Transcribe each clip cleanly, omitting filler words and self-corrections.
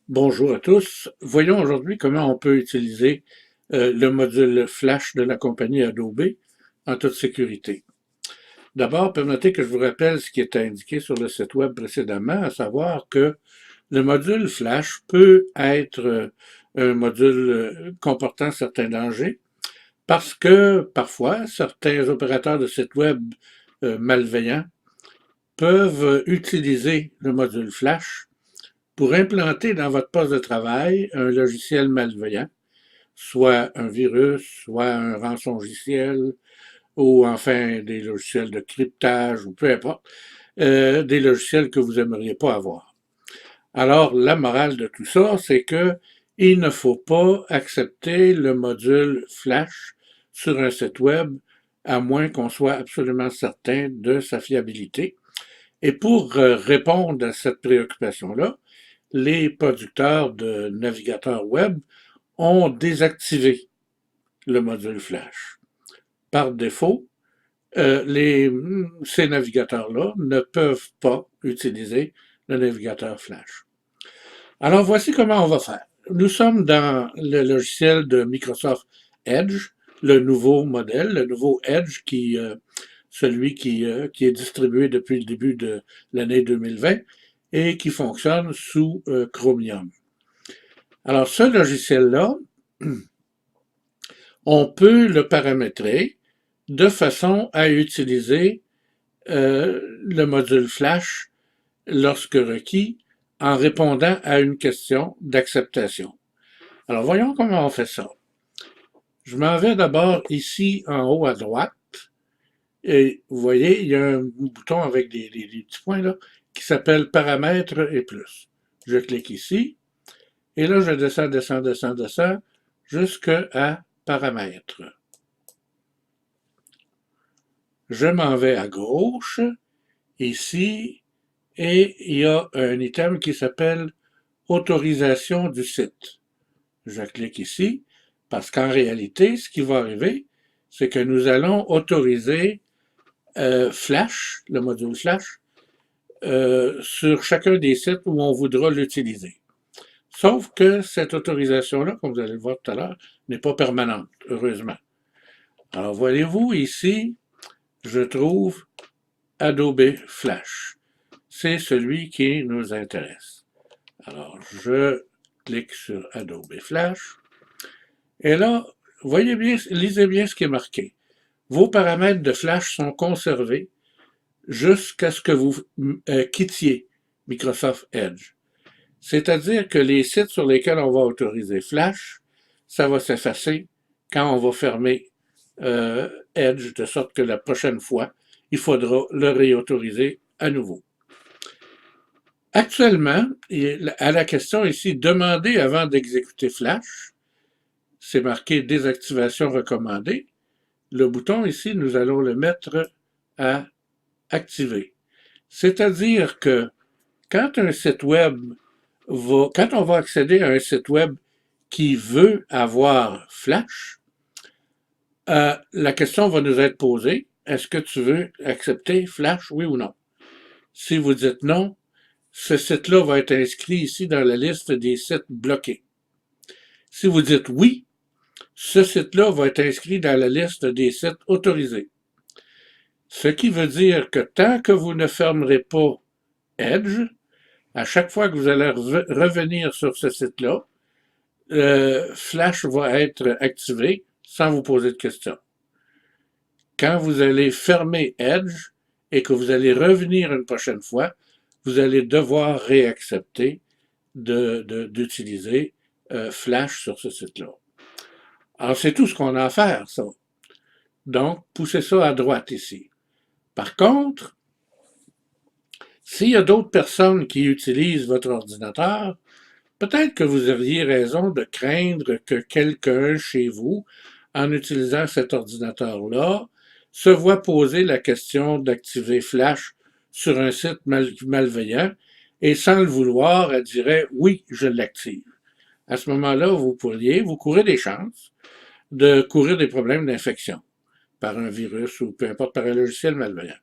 Bonjour à tous. Voyons aujourd'hui comment on peut utiliser le module Flash de la compagnie Adobe en toute sécurité. D'abord, permettez que je vous rappelle ce qui était indiqué sur le site web précédemment, à savoir que le module Flash peut être un module comportant certains dangers parce que parfois certains opérateurs de sites web malveillants peuvent utiliser le module Flash pour implanter dans votre poste de travail un logiciel malveillant, soit un virus, soit un rançongiciel, ou enfin des logiciels de cryptage, ou peu importe, des logiciels que vous n'aimeriez pas avoir. Alors, la morale de tout ça, c'est que il ne faut pas accepter le module Flash sur un site web à moins qu'on soit absolument certain de sa fiabilité. Et pour répondre à cette préoccupation-là, les producteurs de navigateurs web ont désactivé le module Flash. Par défaut, ces navigateurs-là ne peuvent pas utiliser le navigateur Flash. Alors voici comment on va faire. Nous sommes dans le logiciel de Microsoft Edge, le nouveau modèle, le nouveau Edge celui qui est distribué depuis le début de l'année 2020 et qui fonctionne sous Chromium. Alors, ce logiciel-là, on peut le paramétrer de façon à utiliser le module Flash lorsque requis en répondant à une question d'acceptation. Alors, voyons comment on fait ça. Je m'en vais d'abord ici en haut à droite et vous voyez, il y a un bouton avec des petits points là qui s'appelle Paramètres et plus. Je clique ici et là, je descends jusqu'à Paramètres. Je m'en vais à gauche, ici, et il y a un item qui s'appelle Autorisation du site. Je clique ici, parce qu'en réalité, ce qui va arriver, c'est que nous allons autoriser Flash, le module Flash, sur chacun des sites où on voudra l'utiliser. Sauf que cette autorisation-là, comme vous allez le voir tout à l'heure, n'est pas permanente, heureusement. Alors, voyez-vous, ici, je trouve Adobe Flash. C'est celui qui nous intéresse. Alors, je clique sur Adobe Flash. Et là, voyez bien, lisez bien ce qui est marqué. Vos paramètres de Flash sont conservés jusqu'à ce que vous quittiez Microsoft Edge. C'est-à-dire que les sites sur lesquels on va autoriser Flash, ça va s'effacer quand on va fermer Edge, de sorte que la prochaine fois, il faudra le réautoriser à nouveau. Actuellement, à la question ici, demander avant d'exécuter Flash, c'est marqué désactivation recommandée. Le bouton ici, nous allons le mettre à activer. C'est-à-dire que quand un site web quand on va accéder à un site web qui veut avoir Flash, la question va nous être posée, est-ce que tu veux accepter Flash, oui ou non? Si vous dites non, ce site-là va être inscrit ici dans la liste des sites bloqués. Si vous dites oui, ce site-là va être inscrit dans la liste des sites autorisés. Ce qui veut dire que tant que vous ne fermerez pas Edge, à chaque fois que vous allez revenir sur ce site-là, Flash va être activé sans vous poser de questions. Quand vous allez fermer Edge et que vous allez revenir une prochaine fois, vous allez devoir réaccepter d'utiliser Flash sur ce site-là. Alors, c'est tout ce qu'on a à faire, ça. Donc, poussez ça à droite ici. Par contre, s'il y a d'autres personnes qui utilisent votre ordinateur, peut-être que vous auriez raison de craindre que quelqu'un chez vous, en utilisant cet ordinateur-là, se voit poser la question d'activer Flash sur un site malveillant et sans le vouloir, elle dirait oui, je l'active. À ce moment-là, vous courez des chances de courir des problèmes d'infection par un virus ou peu importe par un logiciel malveillant.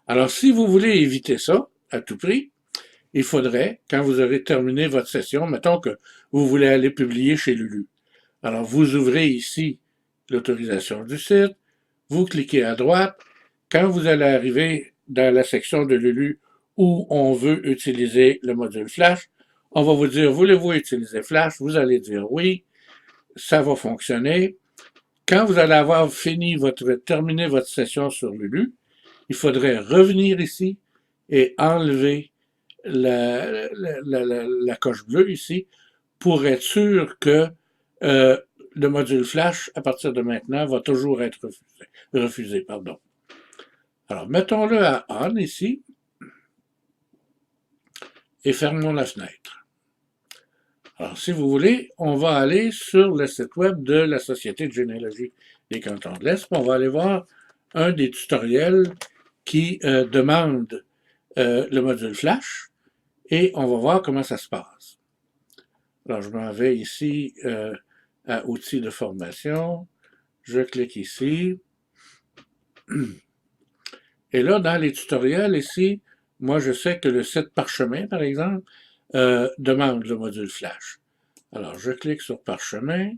Alors, si vous voulez éviter ça à tout prix, il faudrait, quand vous aurez terminé votre session, mettons que vous voulez aller publier chez Lulu. Alors, vous ouvrez ici l'autorisation du site, vous cliquez à droite. Quand vous allez arriver dans la section de Lulu où on veut utiliser le module Flash, on va vous dire, voulez-vous utiliser Flash? Vous allez dire oui, ça va fonctionner. Quand vous allez avoir terminé votre session sur Lulu, il faudrait revenir ici et enlever la coche bleue ici pour être sûr que euh, le module Flash, à partir de maintenant, va toujours être refusé. Pardon. Alors, mettons-le à On ici et fermons la fenêtre. Alors, si vous voulez, on va aller sur le site web de la Société de généalogie des cantons de l'Est. On va aller voir un des tutoriels qui demande le module Flash et on va voir comment ça se passe. Alors, je m'en vais ici à Outils de formation. Je clique ici. Et là, dans les tutoriels ici, moi, je sais que le site Parchemin, par exemple, demande le module Flash. Alors, je clique sur Parchemin.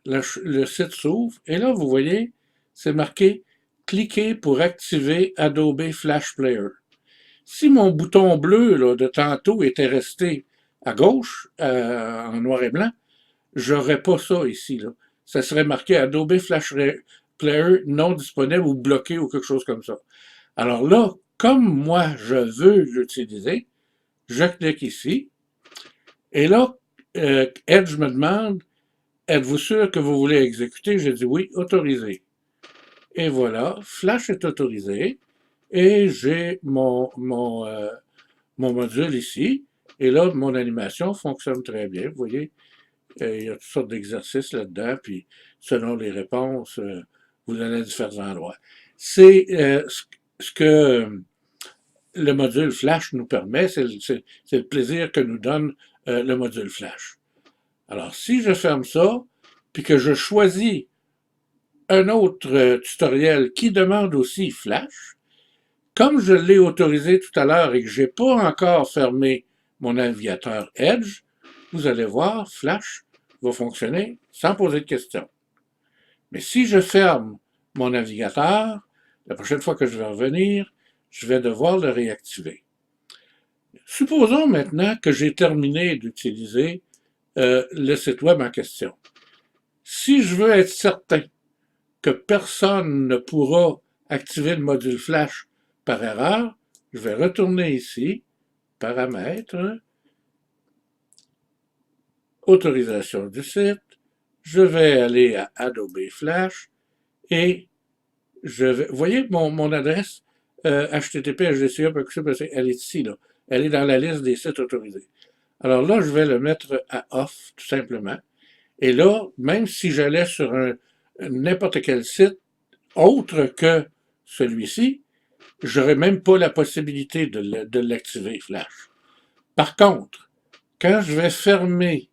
Le site s'ouvre. Et là, vous voyez, c'est marqué « Cliquez pour activer Adobe Flash Player ». Si mon bouton bleu là, de tantôt était resté à gauche, en noir et blanc, j'aurais pas ça ici. Là. Ça serait marqué Adobe Flash Player non disponible ou bloqué ou quelque chose comme ça. Alors là, comme moi, je veux l'utiliser, je clique ici. Et là, Edge me demande, êtes-vous sûr que vous voulez exécuter? J'ai dit oui, autorisé. Et voilà, Flash est autorisé. Et j'ai mon module ici. Et là, mon animation fonctionne très bien. Vous voyez, il y a toutes sortes d'exercices là-dedans. Puis, selon les réponses, vous allez à différents endroits. C'est ce que le module Flash nous permet. C'est le plaisir que nous donne le module Flash. Alors, si je ferme ça, puis que je choisis un autre tutoriel qui demande aussi Flash, comme je l'ai autorisé tout à l'heure et que je n'ai pas encore fermé mon navigateur Edge, vous allez voir, Flash va fonctionner sans poser de questions. Mais si je ferme mon navigateur, la prochaine fois que je vais revenir, je vais devoir le réactiver. Supposons maintenant que j'ai terminé d'utiliser le site web en question. Si je veux être certain que personne ne pourra activer le module Flash par erreur, je vais retourner ici, paramètres, autorisation du site, je vais aller à Adobe Flash et je vais, vous voyez mon adresse http://hdca.qc, elle est ici, là. Elle est dans la liste des sites autorisés. Alors là, je vais le mettre à off, tout simplement. Et là, même si j'allais sur n'importe quel site autre que celui-ci, j'aurais même pas la possibilité de l'activer, Flash. Par contre, quand je vais fermer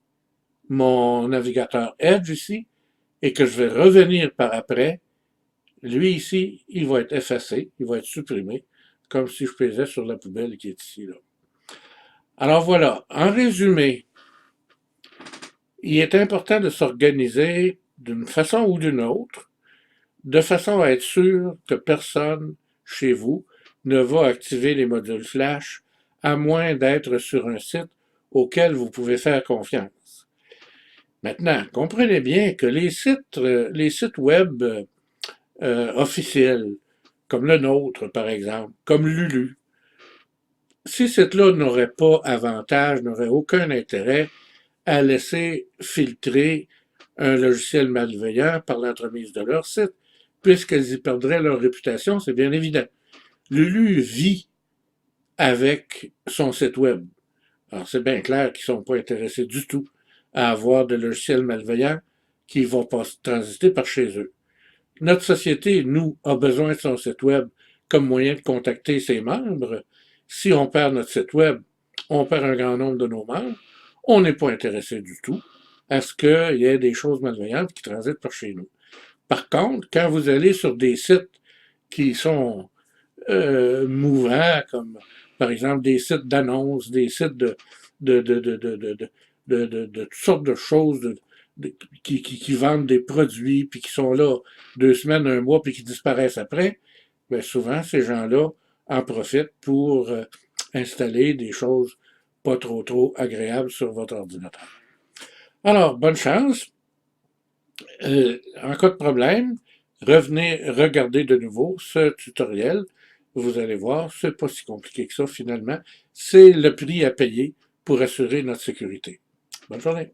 mon navigateur Edge ici et que je vais revenir par après, lui ici, il va être effacé, il va être supprimé, comme si je pesais sur la poubelle qui est ici, là. Alors voilà, en résumé, il est important de s'organiser d'une façon ou d'une autre, de façon à être sûr que personne chez vous ne va activer les modules Flash, à moins d'être sur un site auquel vous pouvez faire confiance. Maintenant, comprenez bien que les sites web officiels, comme le nôtre par exemple, comme Lulu, ces sites-là n'auraient pas avantage, n'auraient aucun intérêt à laisser filtrer un logiciel malveillant par l'entremise de leur site, puisqu'elles y perdraient leur réputation, c'est bien évident. Lulu vit avec son site web. Alors c'est bien clair qu'ils ne sont pas intéressés du tout à avoir de logiciels malveillants qui vont pas transiter par chez eux. Notre société, nous, a besoin de son site web comme moyen de contacter ses membres. Si on perd notre site web, on perd un grand nombre de nos membres. On n'est pas intéressé du tout à ce qu'il y ait des choses malveillantes qui transitent par chez nous. Par contre, quand vous allez sur des sites qui sont mouvants, comme par exemple, des sites d'annonces, des sites de, de, de, de, de, de, de toutes sortes de choses qui vendent des produits, puis qui sont là 2 semaines, un mois, puis qui disparaissent après, bien souvent, ces gens-là en profitent pour installer des choses pas trop agréables sur votre ordinateur. Alors, bonne chance. En cas de problème, revenez regarder de nouveau ce tutoriel. Vous allez voir, c'est pas si compliqué que ça finalement. C'est le prix à payer pour assurer notre sécurité. Bonne journée.